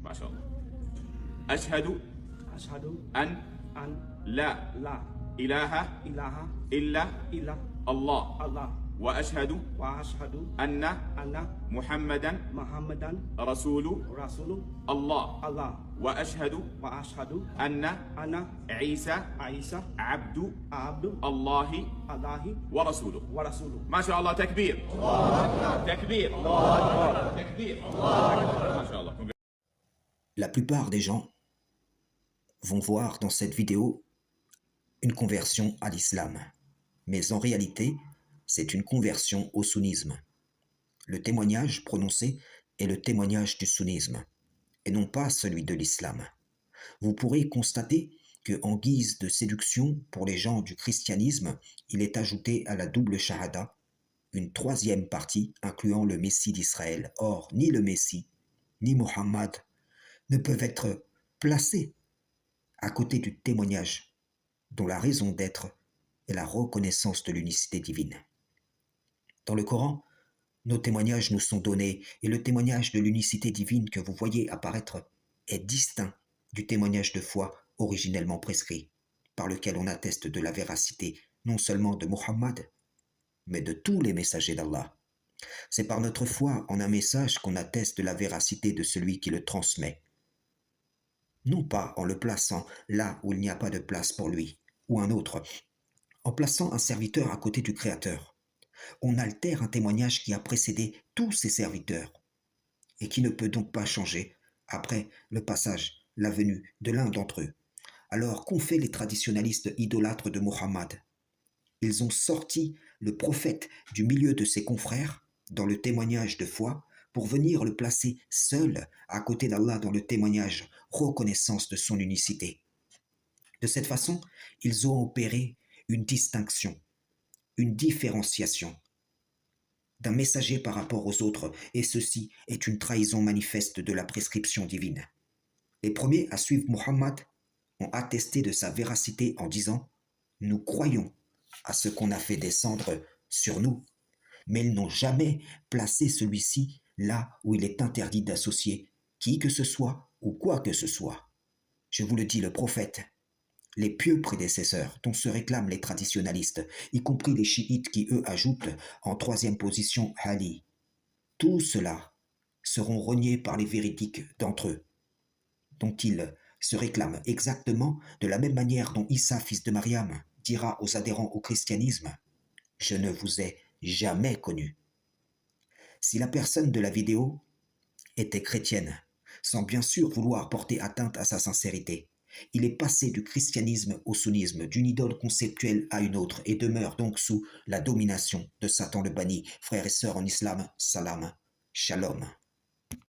ما شاء الله. أشهد أشهد أن أن لا لا إله إله إلا إلا الله الله وأشهد وأشهد أن أن محمدا محمدا رسول رسول الله الله وأشهد وأشهد أن أن عيسى عيسى عبد عبد الله الله ورسوله. ورسوله. ما شاء الله. تكبير تكبير تكبير ما شاء الله. La plupart des gens vont voir dans cette vidéo une conversion à l'islam. Mais en réalité, c'est une conversion au sunnisme. Le témoignage prononcé est le témoignage du sunnisme, et non pas celui de l'islam. Vous pourrez constater qu'en guise de séduction pour les gens du christianisme, il est ajouté à la double shahada une troisième partie incluant le Messie d'Israël. Or, ni le Messie, ni Mohammed ne peuvent être placés à côté du témoignage dont la raison d'être est la reconnaissance de l'unicité divine. Dans le Coran, nos témoignages nous sont donnés et le témoignage de l'unicité divine que vous voyez apparaître est distinct du témoignage de foi originellement prescrit, par lequel on atteste de la véracité non seulement de Mohammed, mais de tous les messagers d'Allah. C'est par notre foi en un message qu'on atteste de la véracité de celui qui le transmet, non pas en le plaçant là où il n'y a pas de place pour lui, ou un autre, en plaçant un serviteur à côté du Créateur. On altère un témoignage qui a précédé tous ses serviteurs, et qui ne peut donc pas changer après le passage, la venue de l'un d'entre eux. Alors qu'ont fait les traditionalistes idolâtres de Mohammed? Ils ont sorti le prophète du milieu de ses confrères dans le témoignage de foi pour venir le placer seul à côté d'Allah dans le témoignage reconnaissance de son unicité. De cette façon, ils ont opéré une distinction, une différenciation d'un messager par rapport aux autres, et ceci est une trahison manifeste de la prescription divine. Les premiers à suivre Mohammed ont attesté de sa véracité en disant « Nous croyons à ce qu'on a fait descendre sur nous », mais ils n'ont jamais placé celui-ci là où il est interdit d'associer qui que ce soit ou quoi que ce soit. Je vous le dis, le prophète, les pieux prédécesseurs dont se réclament les traditionalistes, y compris les chiites qui eux ajoutent en troisième position Ali, tout cela seront reniés par les véridiques d'entre eux, dont ils se réclament exactement de la même manière dont Issa, fils de Mariam, dira aux adhérents au christianisme « Je ne vous ai jamais connu ». Si la personne de la vidéo était chrétienne, sans bien sûr vouloir porter atteinte à sa sincérité, il est passé du christianisme au sunnisme, d'une idole conceptuelle à une autre, et demeure donc sous la domination de Satan le banni. Frères et sœurs en islam, salam, shalom.